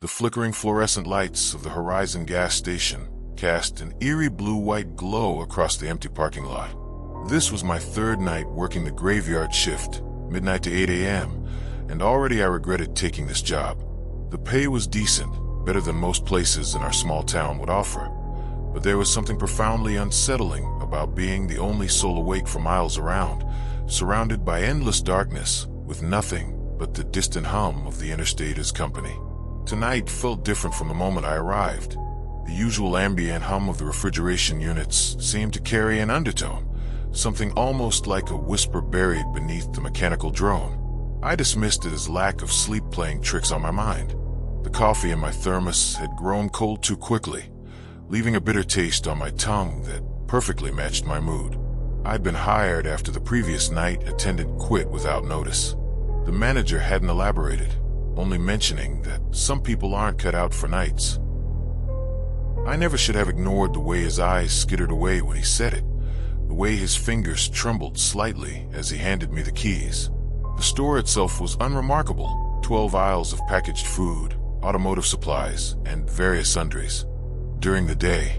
The flickering fluorescent lights of the Horizon gas station cast an eerie blue-white glow across the empty parking lot. This was my third night working the graveyard shift, midnight to 8 a.m., and already I regretted taking this job. The pay was decent, better than most places in our small town would offer, but there was something profoundly unsettling about being the only soul awake for miles around, surrounded by endless darkness, with nothing but the distant hum of the interstate as company. Tonight felt different from the moment I arrived. The usual ambient hum of the refrigeration units seemed to carry an undertone, something almost like a whisper buried beneath the mechanical drone. I dismissed it as lack of sleep playing tricks on my mind. The coffee in my thermos had grown cold too quickly, leaving a bitter taste on my tongue that perfectly matched my mood. I'd been hired after the previous night attendant quit without notice. The manager hadn't elaborated, only mentioning that some people aren't cut out for nights. I never should have ignored the way his eyes skittered away when he said it, the way his fingers trembled slightly as he handed me the keys. The store itself was unremarkable: 12 aisles of packaged food, automotive supplies, and various sundries. During the day,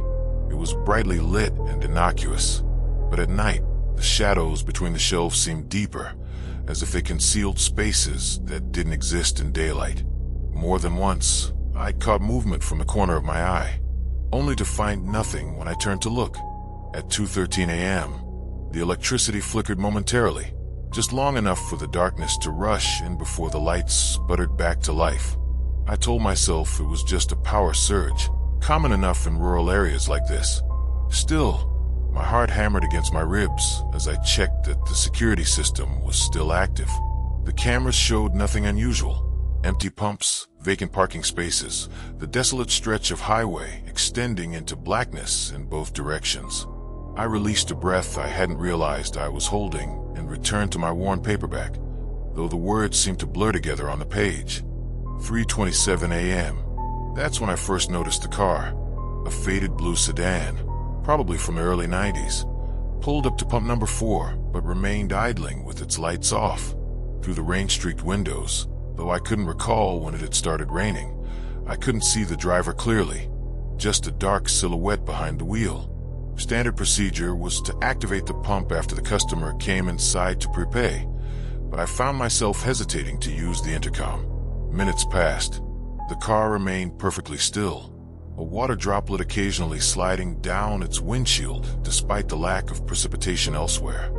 it was brightly lit and innocuous, but at night, the shadows between the shelves seemed deeper, as if they concealed spaces that didn't exist in daylight. More than once, I'd caught movement from the corner of my eye, only to find nothing when I turned to look. At 2:13 a.m., the electricity flickered momentarily, just long enough for the darkness to rush in before the lights sputtered back to life. I told myself it was just a power surge, common enough in rural areas like this. Still, my heart hammered against my ribs as I checked that the security system was still active. The cameras showed nothing unusual: empty pumps, vacant parking spaces, the desolate stretch of highway extending into blackness in both directions. I released a breath I hadn't realized I was holding and returned to my worn paperback, though the words seemed to blur together on the page. 3:27 a.m. That's when I first noticed the car. A faded blue sedan, probably from the early 90s, pulled up to pump number 4, but remained idling with its lights off. Through the rain-streaked windows, though I couldn't recall when it had started raining, I couldn't see the driver clearly, just a dark silhouette behind the wheel. Standard procedure was to activate the pump after the customer came inside to prepay, but I found myself hesitating to use the intercom. Minutes passed. The car remained perfectly still, a water droplet occasionally sliding down its windshield despite the lack of precipitation elsewhere.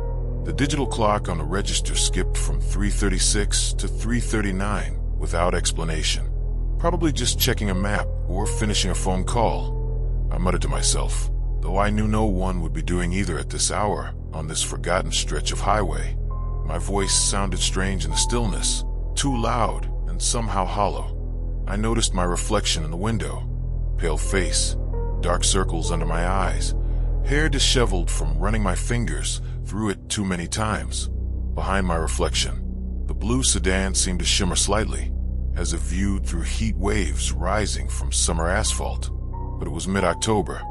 The digital clock on the register skipped from 3:36 to 3:39 without explanation. Probably just checking a map or finishing a phone call, I muttered to myself, though I knew no one would be doing either at this hour on this forgotten stretch of highway. My voice sounded strange in the stillness, too loud and somehow hollow. I noticed my reflection in the window. Pale face, dark circles under my eyes, hair disheveled from running my fingers through it too many times. Behind my reflection, the blue sedan seemed to shimmer slightly, as if viewed through heat waves rising from summer asphalt. But it was mid-October,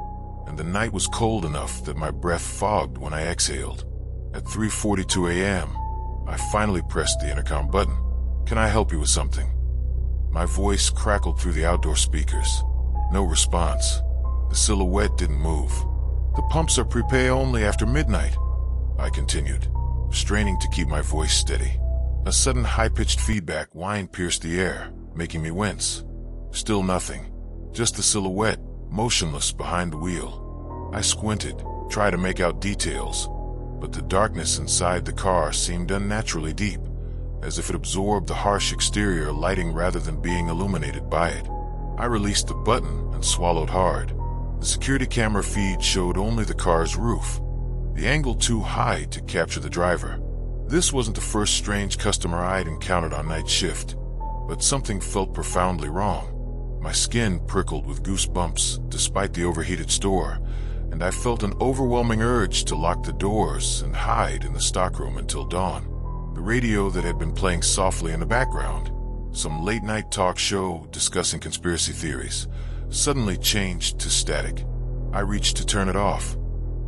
and the night was cold enough that my breath fogged when I exhaled. At 3:42 a.m., I finally pressed the intercom button. "Can I help you with something?" My voice crackled through the outdoor speakers. No response. The silhouette didn't move. "The pumps are prepay only after midnight," I continued, straining to keep my voice steady. A sudden high-pitched feedback whine pierced the air, making me wince. Still nothing. Just the silhouette, motionless behind the wheel. I squinted, tried to make out details, but the darkness inside the car seemed unnaturally deep, as if it absorbed the harsh exterior lighting rather than being illuminated by it. I released the button and swallowed hard. The security camera feed showed only the car's roof, the angle too high to capture the driver. This wasn't the first strange customer I'd encountered on night shift, but something felt profoundly wrong. My skin prickled with goosebumps despite the overheated store, and I felt an overwhelming urge to lock the doors and hide in the stockroom until dawn. The radio that had been playing softly in the background, some late-night talk show discussing conspiracy theories, suddenly changed to static. I reached to turn it off,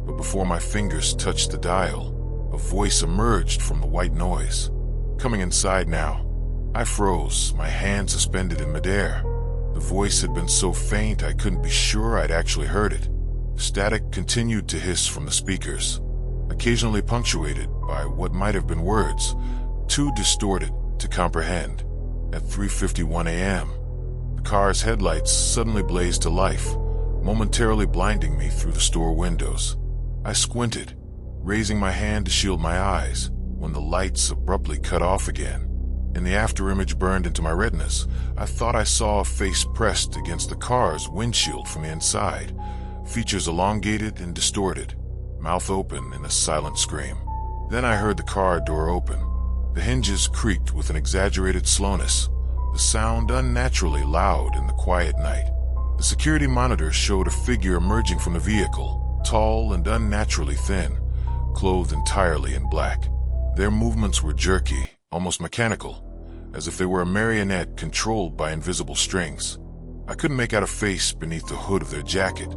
but before my fingers touched the dial, a voice emerged from the white noise. "Coming inside now." I froze, my hand suspended in midair. The voice had been so faint I couldn't be sure I'd actually heard it. Static continued to hiss from the speakers, occasionally punctuated by what might have been words, too distorted to comprehend. At 3:51 a.m., the car's headlights suddenly blazed to life, momentarily blinding me through the store windows. I squinted, raising my hand to shield my eyes, when the lights abruptly cut off again. And the afterimage burned into my retinas. I thought I saw a face pressed against the car's windshield from the inside, features elongated and distorted, mouth open in a silent scream. Then I heard the car door open. The hinges creaked with an exaggerated slowness, the sound unnaturally loud in the quiet night. The security monitor showed a figure emerging from the vehicle, tall and unnaturally thin, clothed entirely in black. Their movements were jerky, almost mechanical, as if they were a marionette controlled by invisible strings. I couldn't make out a face beneath the hood of their jacket,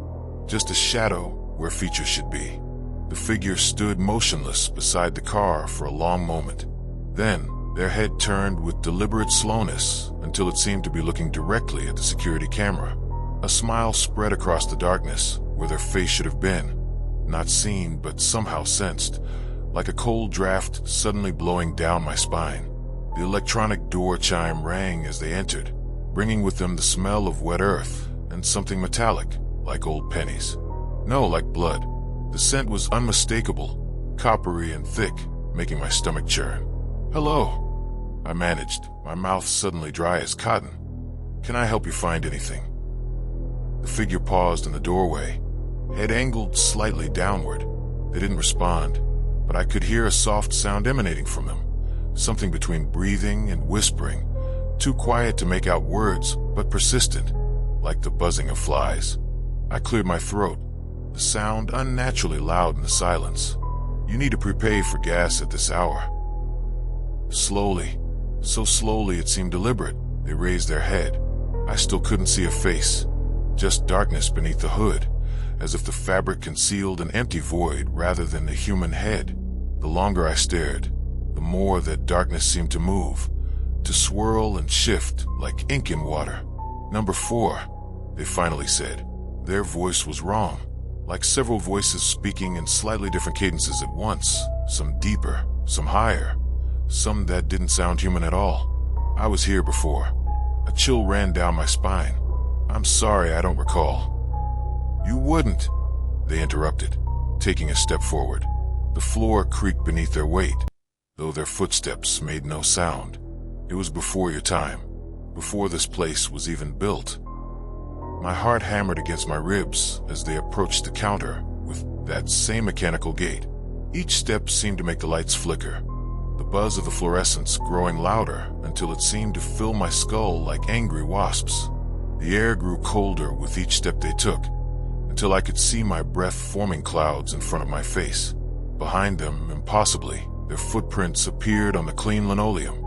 just a shadow where features should be. The figure stood motionless beside the car for a long moment. Then, their head turned with deliberate slowness until it seemed to be looking directly at the security camera. A smile spread across the darkness where their face should have been, not seen but somehow sensed, like a cold draft suddenly blowing down my spine. The electronic door chime rang as they entered, bringing with them the smell of wet earth and something metallic, like old pennies. No, like blood. The scent was unmistakable, coppery and thick, making my stomach churn. "Hello," I managed, my mouth suddenly dry as cotton. "Can I help you find anything?" The figure paused in the doorway, head angled slightly downward. They didn't respond, but I could hear a soft sound emanating from them, something between breathing and whispering, too quiet to make out words, but persistent, like the buzzing of flies. I cleared my throat, the sound unnaturally loud in the silence. "You need to prepay for gas at this hour." Slowly, so slowly it seemed deliberate, they raised their head. I still couldn't see a face, just darkness beneath the hood, as if the fabric concealed an empty void rather than a human head. The longer I stared, the more that darkness seemed to move, to swirl and shift like ink in water. "Number 4, they finally said. Their voice was wrong, like several voices speaking in slightly different cadences at once, some deeper, some higher, some that didn't sound human at all. I was here before. A chill ran down my spine. "I'm sorry, I don't recall." "You wouldn't," they interrupted, taking a step forward. The floor creaked beneath their weight, though their footsteps made no sound. "It was before your time, before this place was even built." My heart hammered against my ribs as they approached the counter with that same mechanical gait. Each step seemed to make the lights flicker, the buzz of the fluorescents growing louder until it seemed to fill my skull like angry wasps. The air grew colder with each step they took, until I could see my breath forming clouds in front of my face. Behind them, impossibly, their footprints appeared on the clean linoleum,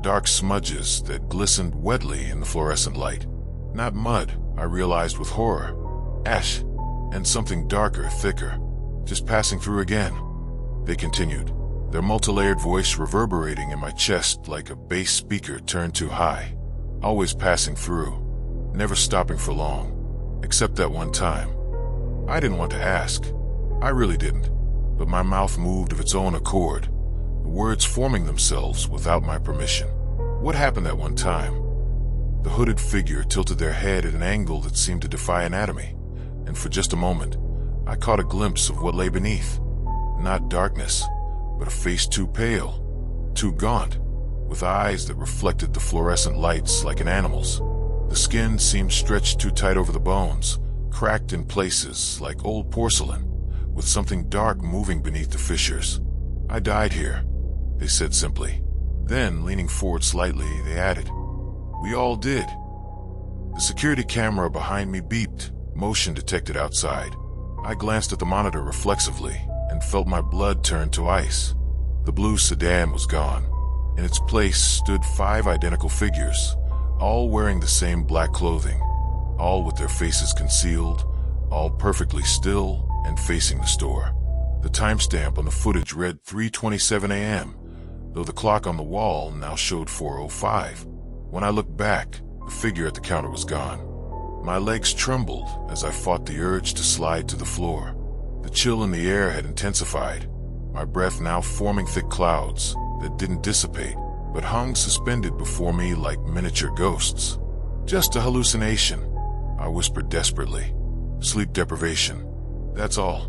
dark smudges that glistened wetly in the fluorescent light. Not mud, I realized with horror. Ash, and something darker, thicker, just passing through again. They continued, their multi-layered voice reverberating in my chest like a bass speaker turned too high. Always passing through, never stopping for long, except that one time. I didn't want to ask. I really didn't. But my mouth moved of its own accord, the words forming themselves without my permission. What happened that one time? The hooded figure tilted their head at an angle that seemed to defy anatomy, and for just a moment, I caught a glimpse of what lay beneath. Not darkness, but a face too pale, too gaunt, with eyes that reflected the fluorescent lights like an animal's. The skin seemed stretched too tight over the bones, cracked in places like old porcelain, with something dark moving beneath the fissures. "I died here," they said simply. Then, leaning forward slightly, they added, "We all did." The security camera behind me beeped, motion detected outside. I glanced at the monitor reflexively and felt my blood turn to ice. The blue sedan was gone. In its place stood 5 identical figures, all wearing the same black clothing, all with their faces concealed, all perfectly still and facing the store. The timestamp on the footage read 3:27 a.m., though the clock on the wall now showed 4:05. When I looked back, The figure at the counter was gone. My legs trembled as I fought the urge to slide to the floor. The chill in the air had intensified, my breath now forming thick clouds that didn't dissipate, but hung suspended before me like miniature ghosts. "Just a hallucination," I whispered desperately. "Sleep deprivation. That's all."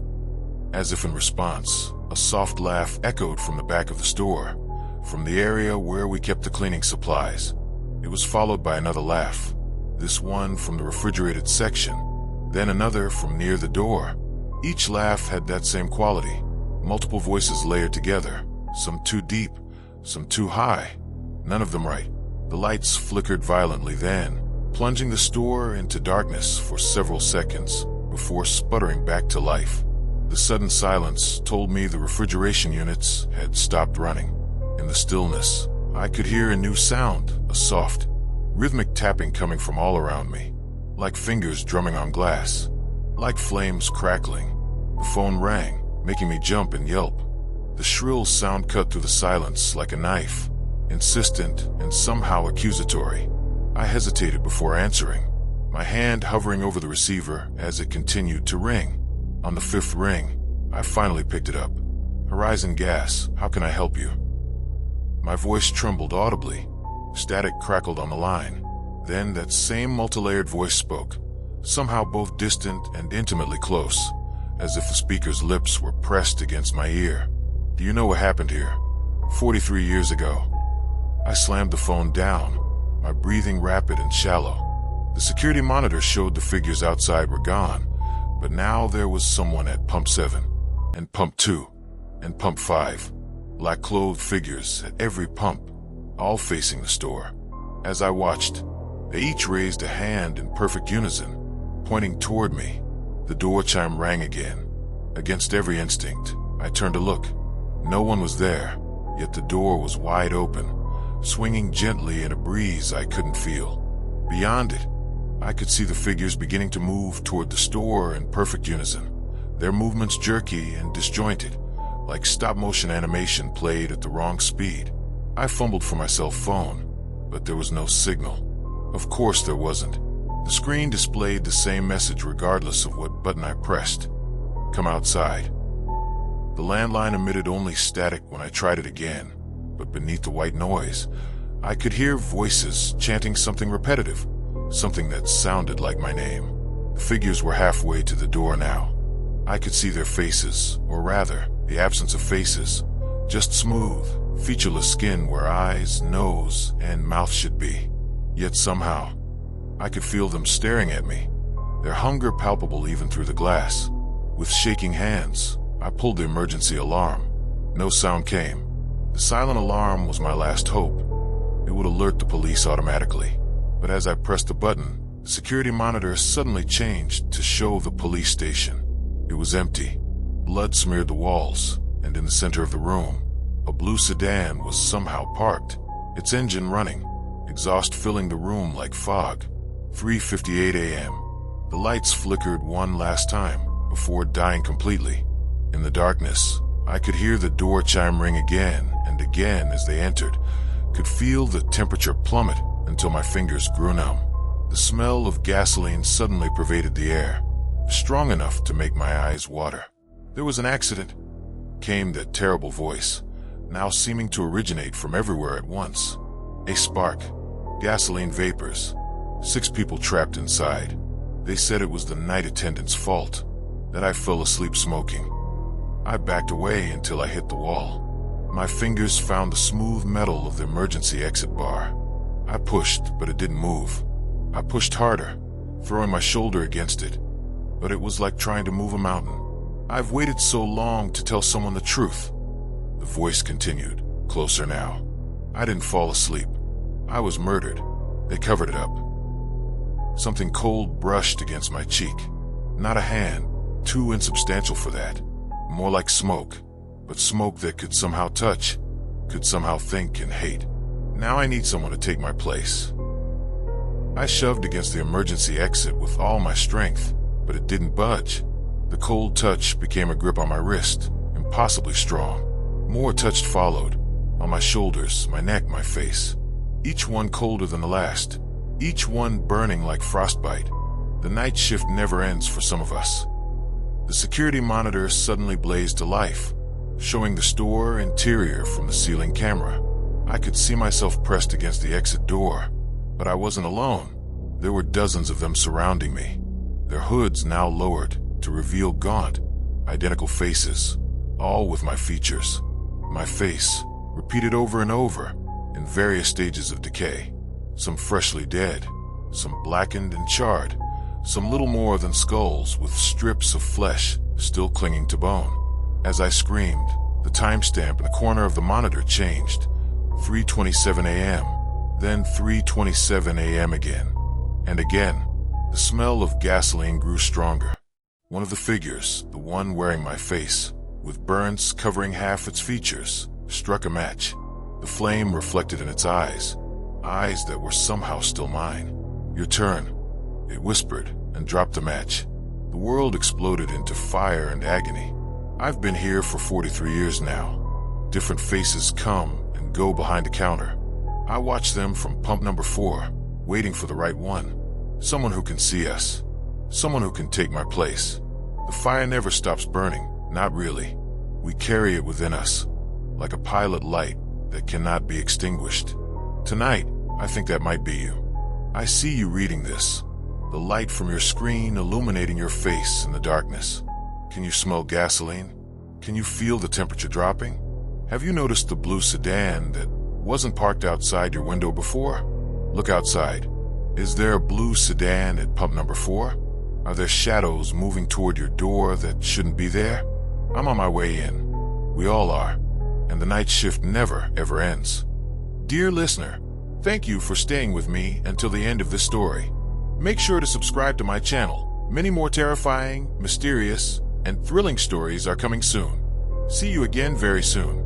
As if in response, a soft laugh echoed from the back of the store, from the area where we kept the cleaning supplies. It was followed by another laugh, this one from the refrigerated section, then another from near the door. Each laugh had that same quality, multiple voices layered together, some too deep, some too high, none of them right. The lights flickered violently then, plunging the store into darkness for several seconds before sputtering back to life. The sudden silence told me the refrigeration units had stopped running. In the stillness, I could hear a new sound, a soft, rhythmic tapping coming from all around me, like fingers drumming on glass, like flames crackling. The phone rang, making me jump and yelp. The shrill sound cut through the silence like a knife, insistent and somehow accusatory. I hesitated before answering, my hand hovering over the receiver as it continued to ring. On the fifth ring, I finally picked it up. "Horizon Gas, how can I help you?" My voice trembled audibly. Static crackled on the line. Then that same multi-layered voice spoke, somehow both distant and intimately close, as if the speaker's lips were pressed against my ear. "Do you know what happened here? 43 years ago." I slammed the phone down, my breathing rapid and shallow. The security monitor showed the figures outside were gone, but now there was someone at Pump 7, and Pump 2, and Pump 5. Black-clothed figures at every pump, all facing the store. As I watched, they each raised a hand in perfect unison, pointing toward me. The door chime rang again. Against every instinct, I turned to look. No one was there, yet the door was wide open, swinging gently in a breeze I couldn't feel. Beyond it, I could see the figures beginning to move toward the store in perfect unison, their movements jerky and disjointed, like stop-motion animation played at the wrong speed. I fumbled for my cell phone, but there was no signal. Of course there wasn't. The screen displayed the same message regardless of what button I pressed. "Come outside." The landline emitted only static when I tried it again, but beneath the white noise, I could hear voices chanting something repetitive, something that sounded like my name. The figures were halfway to the door now. I could see their faces, or rather, the absence of faces, just smooth, featureless skin where eyes, nose, and mouth should be. Yet somehow, I could feel them staring at me, their hunger palpable even through the glass. With shaking hands, I pulled the emergency alarm. No sound came. The silent alarm was my last hope. It would alert the police automatically. But as I pressed the button, the security monitor suddenly changed to show the police station. It was empty. Blood smeared the walls, and in the center of the room, a blue sedan was somehow parked, its engine running, exhaust filling the room like fog. 3:58 a.m. The lights flickered one last time before dying completely. In the darkness, I could hear the door chime ring again and again as they entered, could feel the temperature plummet until my fingers grew numb. The smell of gasoline suddenly pervaded the air, strong enough to make my eyes water. "There was an accident," came that terrible voice, now seeming to originate from everywhere at once. A spark, gasoline vapors, 6 people trapped inside. They said it was the night attendant's fault, that I fell asleep smoking. I backed away until I hit the wall. My fingers found the smooth metal of the emergency exit bar. I pushed, but it didn't move. I pushed harder, throwing my shoulder against it, but it was like trying to move a mountain. "I've waited so long to tell someone the truth." The voice continued, closer now. I didn't fall asleep. I was murdered. They covered it up. Something cold brushed against my cheek. Not a hand, too insubstantial for that. More like smoke, but smoke that could somehow touch, could somehow think and hate. Now I need someone to take my place. I shoved against the emergency exit with all my strength, but it didn't budge. The cold touch became a grip on my wrist, impossibly strong. More touched followed, on my shoulders, my neck, my face. Each one colder than the last. each one burning like frostbite. The night shift never ends for some of us. The security monitor suddenly blazed to life, showing the store interior from the ceiling camera. I could see myself pressed against the exit door, but I wasn't alone. There were dozens of them surrounding me, their hoods now lowered to reveal gaunt, identical faces, all with my features. My face, repeated over and over, in various stages of decay. Some freshly dead, some blackened and charred, some little more than skulls with strips of flesh still clinging to bone. As I screamed, the timestamp in the corner of the monitor changed. 3:27 a.m., then 3:27 a.m. again. And again, the smell of gasoline grew stronger. One of the figures, the one wearing my face, with burns covering half its features, struck a match. The flame reflected in its eyes that were somehow still mine. "Your turn," it whispered, and dropped the match. The world exploded into fire and agony. I've been here for 43 years now. Different faces come and go behind the counter. I watch them from pump number 4, waiting for the right one. Someone who can see us. Someone who can take my place. The fire never stops burning, not really. We carry it within us, like a pilot light that cannot be extinguished. Tonight, I think that might be you. I see you reading this, the light from your screen illuminating your face in the darkness. Can you smell gasoline? Can you feel the temperature dropping? Have you noticed the blue sedan that wasn't parked outside your window before? Look outside. Is there a blue sedan at pump number 4? Are there shadows moving toward your door that shouldn't be there? I'm on my way in. We all are. And the night shift never, ever ends. Dear listener, thank you for staying with me until the end of this story. Make sure to subscribe to my channel. Many more terrifying, mysterious, and thrilling stories are coming soon. See you again very soon.